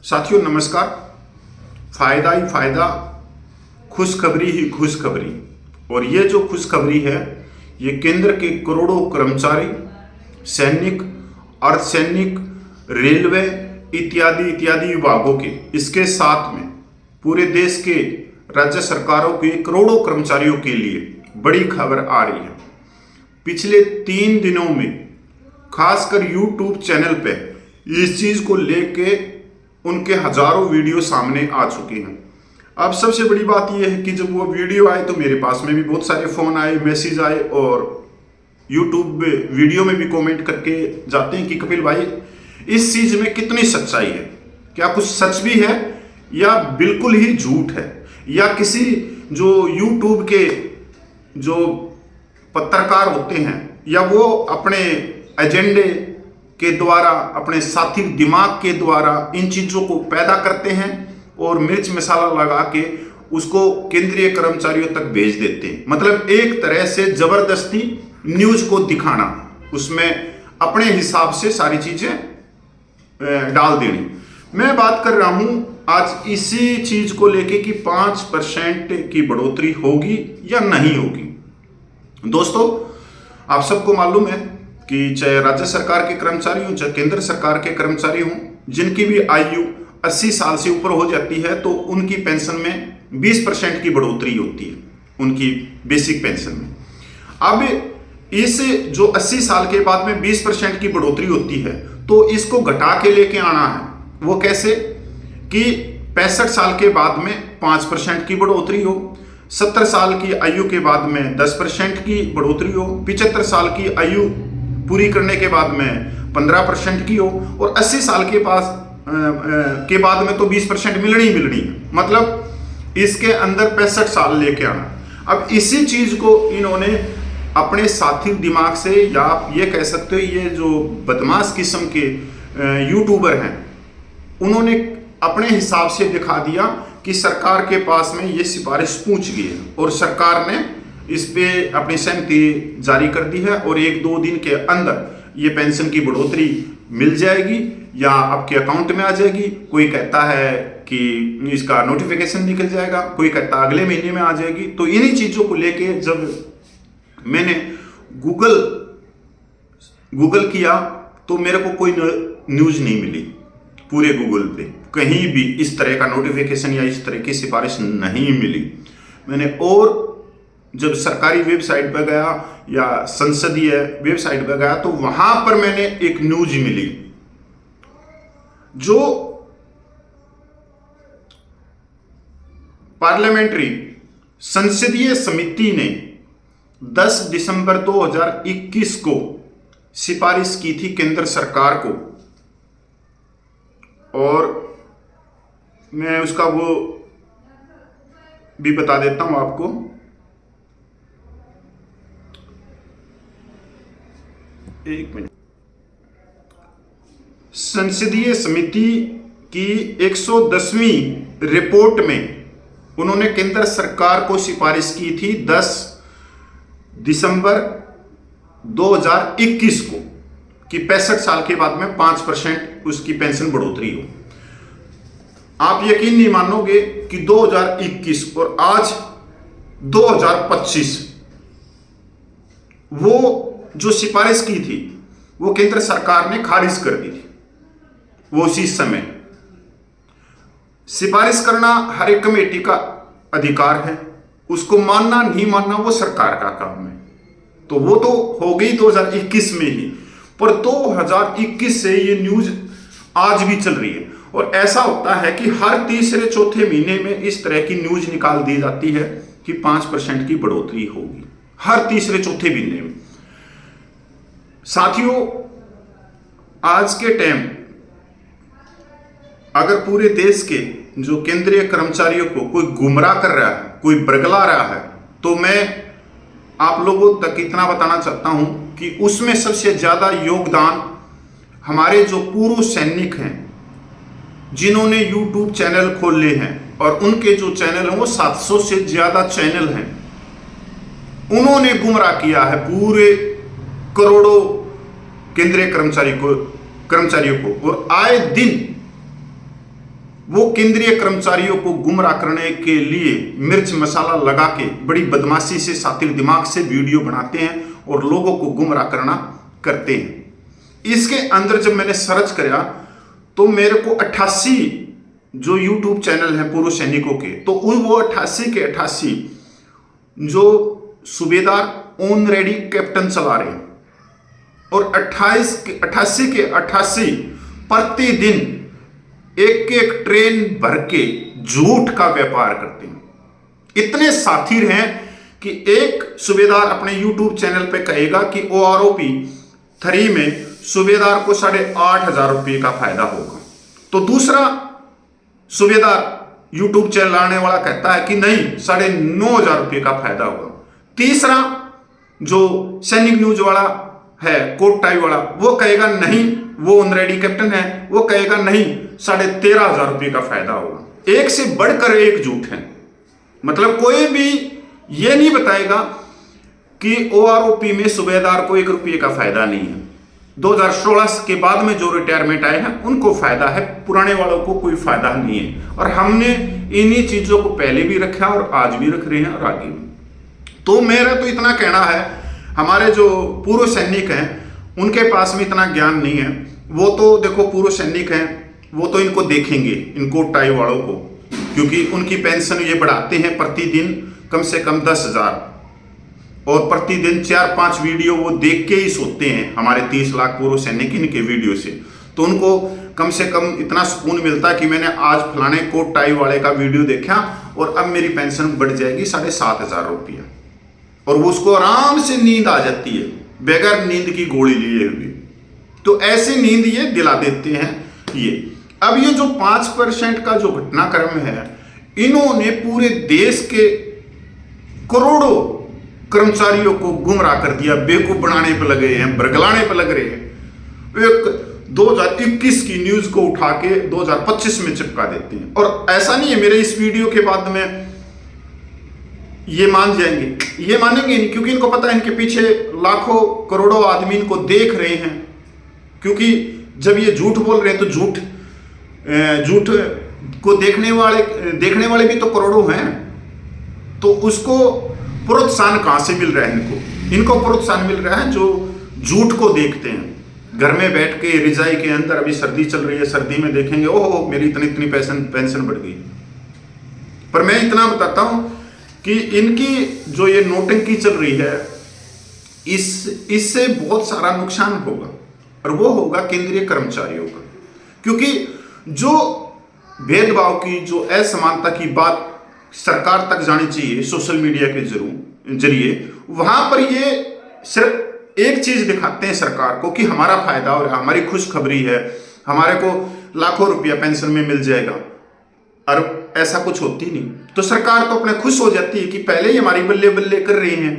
साथियों नमस्कार। फायदा ही फायदा, खुशखबरी ही खुशखबरी। और ये जो खुशखबरी है ये केंद्र के करोड़ों कर्मचारी, सैनिक, अर्धसैनिक, रेलवे इत्यादि इत्यादि विभागों के, इसके साथ में पूरे देश के राज्य सरकारों के करोड़ों कर्मचारियों के लिए बड़ी खबर आ रही है। पिछले 3 दिनों में खासकर यूट्यूब चैनल पे इस चीज को लेके उनके हजारों वीडियो सामने आ चुके हैं। अब सबसे बड़ी बात यह है कि जब वो वीडियो आए तो मेरे पास में भी बहुत सारे फोन आए, मैसेज आए और यूट्यूब वीडियो में भी कमेंट करके जाते हैं कि कपिल भाई इस चीज में कितनी सच्चाई है, क्या कुछ सच भी है या बिल्कुल ही झूठ है, या किसी जो यूट्यूब के जो पत्रकार होते हैं या वो अपने एजेंडे के द्वारा, अपने साथी दिमाग के द्वारा इन चीजों को पैदा करते हैं और मिर्च मसाला लगा के उसको केंद्रीय कर्मचारियों तक भेज देते हैं। मतलब एक तरह से जबरदस्ती न्यूज को दिखाना, उसमें अपने हिसाब से सारी चीजें डाल देनी। मैं बात कर रहा हूं आज इसी चीज को लेके कि 5% की बढ़ोतरी होगी या नहीं होगी। दोस्तों आप सबको मालूम है कि चाहे राज्य सरकार के कर्मचारी हों, चाहे केंद्र सरकार के कर्मचारी हों, जिनकी भी आयु 80 साल से ऊपर हो जाती है तो उनकी पेंशन में 20% की बढ़ोतरी होती है, उनकी बेसिक पेंशन में। अब इस जो 80 साल के बाद में 20% की बढ़ोतरी होती है तो इसको घटा के लेके आना है। वो कैसे कि 65 साल के बाद में 5% की बढ़ोतरी हो, 70 साल की आयु के बाद में 10% की बढ़ोतरी हो, 75 साल की आयु पूरी करने के बाद में 15% की हो और 80 साल के बाद में तो 20% मिलनी ही मिलनी है। मतलब इसके अंदर 65 साल लेके आना। अब इसी चीज को इन्होंने अपने साथी दिमाग से, या आप ये कह सकते हो ये जो बदमाश किस्म के यूट्यूबर हैं, उन्होंने अपने हिसाब से दिखा दिया कि सरकार के पास में ये सिफारिश पहुंच गई है और सरकार ने इस पे अपनी सहमति जारी कर दी है और 1-2 दिन के अंदर ये पेंशन की बढ़ोतरी मिल जाएगी या आपके अकाउंट में आ जाएगी। कोई कहता है कि इसका नोटिफिकेशन निकल जाएगा, कोई कहता है अगले महीने में आ जाएगी। तो इन्हीं चीजों को लेके जब मैंने गूगल किया तो मेरे को कोई न्यूज नहीं मिली पूरे गूगल पे, कहीं भी इस तरह का नोटिफिकेशन या इस तरह की सिफारिश नहीं मिली। मैंने और जब सरकारी वेबसाइट पर गया या संसदीय वेबसाइट पर गया तो वहां पर मैंने एक न्यूज मिली जो पार्लियामेंट्री संसदीय समिति ने 10 दिसंबर 2021 को सिफारिश की थी केंद्र सरकार को। और मैं उसका वो भी बता देता हूं आपको। एक मिनट। संसदीय समिति की 110वीं रिपोर्ट में उन्होंने केंद्र सरकार को सिफारिश की थी 10 दिसंबर 2021 को कि 65 साल के बाद में 5% उसकी पेंशन बढ़ोतरी हो। आप यकीन नहीं मानोगे कि 2021 और आज 2025 वो जो सिफारिश की थी वो केंद्र सरकार ने खारिज कर दी थी। वो उसी समय सिफारिश करना हर एक कमेटी का अधिकार है, उसको मानना नहीं मानना वो सरकार का काम है। तो वो तो हो गई 2021 में ही, पर 2021 से ये न्यूज आज भी चल रही है। और ऐसा होता है कि हर तीसरे चौथे महीने में इस तरह की न्यूज निकाल दी जाती है कि 5% की बढ़ोतरी होगी, हर तीसरे चौथे महीने में। साथियों आज के टाइम अगर पूरे देश के जो केंद्रीय कर्मचारियों को कोई गुमराह कर रहा है, कोई बरगला रहा है, तो मैं आप लोगों तक इतना बताना चाहता हूं कि उसमें सबसे ज्यादा योगदान हमारे जो पूर्व सैनिक हैं जिन्होंने यूट्यूब चैनल खोले हैं, और उनके जो चैनल हैं वो 700 से ज्यादा चैनल हैं। उन्होंने गुमराह किया है पूरे करोड़ों केंद्रीय कर्मचारियों को। और आए दिन वो केंद्रीय कर्मचारियों को गुमराह करने के लिए मिर्च मसाला लगा के बड़ी बदमाशी से, शातिर दिमाग से वीडियो बनाते हैं और लोगों को गुमराह करते हैं। इसके अंदर जब मैंने सर्च किया तो मेरे को 88 जो यूट्यूब चैनल है पूर्व सैनिकों के, तो वो 88 के 88 जो सूबेदार ऑन रेडी कैप्टन चला रहे हैं और 88 के 88 प्रतिदिन एक एक ट्रेन भर के झूठ का व्यापार करते हैं। इतने साथीर हैं कि एक सूबेदार अपने यूट्यूब चैनल पे कहेगा कि OROP 3 में सूबेदार को 8,500 रुपये का फायदा होगा, तो दूसरा सूबेदार यूट्यूब चैनल लाने वाला कहता है कि नहीं 9,500 रुपये का फायदा होगा। तीसरा जो सैनिक न्यूज वाला है, कोट टाई वाला, वो कहेगा नहीं, वो ऑन रेडी कैप्टन है, वो कहेगा नहीं 13,500 रुपये का फायदा होगा। एक से बढ़कर एक झूठ है। मतलब कोई भी ये नहीं बताएगा कि OROP में सूबेदार को 1 रुपये का फायदा नहीं है। 2016 के बाद में जो रिटायरमेंट आए हैं उनको फायदा है, पुराने वालों को कोई फायदा नहीं है। और हमने इन्हीं चीजों को पहले भी रखा और आज भी रख रहे हैं और आगे भी। तो मेरा तो इतना कहना है, हमारे जो पूर्व सैनिक हैं उनके पास में इतना ज्ञान नहीं है। वो तो देखो पूर्व सैनिक हैं, वो तो इनको देखेंगे, इनको टाई वालों को, क्योंकि उनकी पेंशन ये बढ़ाते हैं प्रतिदिन कम से कम 10,000 और प्रतिदिन 4-5 वीडियो वो देख के ही सोते हैं। हमारे 30 लाख पूर्व सैनिक इनके वीडियो से, तो उनको कम से कम इतना सुकून मिलता है कि मैंने आज फलाने कोट टाई वाले का वीडियो देखा और अब मेरी पेंशन बढ़ जाएगी 7,500 रुपया, और वो उसको आराम से नींद आ जाती है बगैर नींद की गोली लिए हुए। तो ऐसी नींद ये दिला देते हैं ये। अब ये जो 5% का जो घटनाक्रम है, इन्होंने पूरे देश के करोड़ों कर्मचारियों को गुमराह कर दिया, बेवकूफ बनाने पर लगे हैं, बरगलाने पर लग रहे हैं। एक 2021 की न्यूज को उठा के 2025 में चिपका देते हैं। और ऐसा नहीं है मेरे इस वीडियो के बाद में ये मान जाएंगे, ये मानेंगे नहीं, क्योंकि इनको पता है इनके पीछे लाखों करोड़ों आदमी इनको देख रहे हैं। क्योंकि जब ये झूठ बोल रहे हैं तो झूठ को देखने वाले भी तो करोड़ों हैं। तो उसको प्रोत्साहन कहां से मिल रहा है? इनको प्रोत्साहन मिल रहा है जो झूठ को देखते हैं। घर में बैठ के रिजाई के अंदर, अभी सर्दी चल रही है, सर्दी में देखेंगे ओहो मेरी इतनी पेंशन बढ़ गई। पर मैं इतना बताता हूं कि इनकी जो ये नोटंकी चल रही है, इससे बहुत सारा नुकसान होगा, और वो होगा केंद्रीय कर्मचारियों का। क्योंकि जो भेदभाव की, जो असमानता की बात सरकार तक जानी चाहिए सोशल मीडिया के जरिए, वहां पर ये सिर्फ एक चीज दिखाते हैं सरकार को कि हमारा फायदा और हमारी खुशखबरी है, हमारे को लाखों रुपया पेंशन में मिल जाएगा, और ऐसा कुछ होती नहीं। तो सरकार तो अपने खुश हो जाती है कि पहले ही हमारी बल्ले बल्ले कर रहे हैं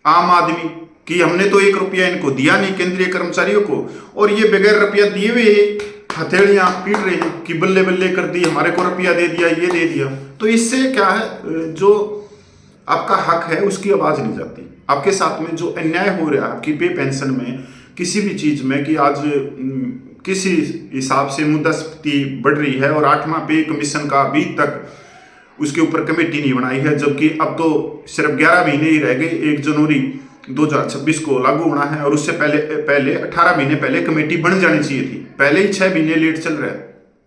आम आदमी, कि हमने तो 1 रुपया इनको दिया नहीं केंद्रीय कर्मचारियों को, और ये बगैर रुपया दिए हुए हथेलियां पीट रहे हैं कि बल्ले बल्ले कर दी, हमारे को रुपया दे दिया, ये दे दिया। तो इससे क्या है, जो आपका हक है उसकी आवाज नहीं जाती। आपके साथ में जो अन्याय हो रहा है आपकी पे पेंशन में, किसी भी चीज में, कि आज किसी हिसाब से मुद्रास्फीति बढ़ रही है और 8वां पे कमीशन का अभी तक उसके ऊपर कमेटी नहीं बनाई है, जबकि अब तो सिर्फ 11 महीने ही रह गए, 1 जनवरी 2026 को लागू होना है, और उससे पहले 18 महीने पहले कमेटी बन जानी चाहिए थी। पहले ही 6 महीने लेट चल रहा है,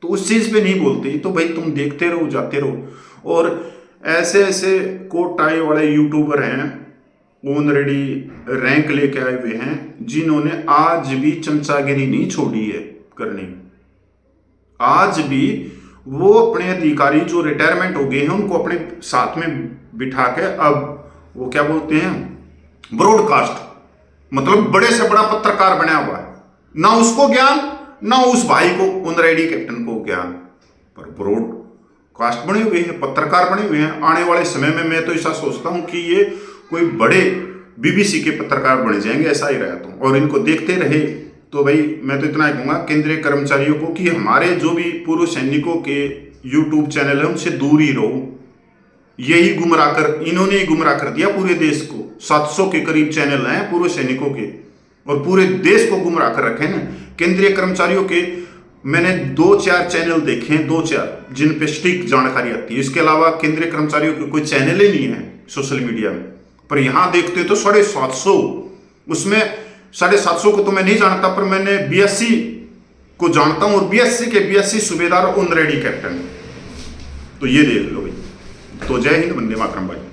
तो उस चीज पे नहीं बोलते। तो भाई तुम देखते रहो, जाते रहो। और ऐसे ऐसे कोट टाई वाले यूट्यूबर हैं, ऑलरेडी रैंक लेके आए हुए हैं, जिन्होंने आज भी चमचागिरी नहीं छोड़ी है करनी। आज भी वो अपने अधिकारी जो रिटायरमेंट हो गए हैं उनको अपने साथ में बिठा के, अब वो क्या बोलते हैं, ब्रॉडकास्ट, मतलब बड़े से बड़ा पत्रकार बना हुआ है। ना उसको ज्ञान, ना उस भाई को, ऑनरेडी कैप्टन को ज्ञान, पर ब्रॉडकास्ट बने हुए हैं, पत्रकार बने हुए हैं। आने वाले समय में मैं तो ऐसा सोचता हूं कि ये कोई बड़े BBC के पत्रकार बन जाएंगे, ऐसा ही रहा तो, और इनको देखते रहे। तो भाई मैं तो इतना ही कहूँगा केंद्रीय कर्मचारियों को कि हमारे जो भी पूर्व सैनिकों के यूट्यूब चैनल है उनसे दूर ही रहो। यही गुमराह कर, इन्होंने ही गुमराह कर दिया पूरे देश को। 700 के करीब चैनल हैं पूर्व सैनिकों के, और पूरे देश को गुमराह कर रखे ना। केंद्रीय कर्मचारियों के मैंने 2-4 चैनल देखे हैं, 2-4 जिन पे सटीक जानकारी आती है। इसके अलावा केंद्रीय कर्मचारियों के कोई चैनल ही नहीं है सोशल मीडिया में। पर यहां देखते तो 750, उसमें 750 को तो मैं नहीं जानता, पर मैंने BSc को जानता हूं, और BSc के BSc सूबेदार ऑन रेडी कैप्टन। तो ये देख लो भाई। तो जय हिंद, वंदे मातरम भाई।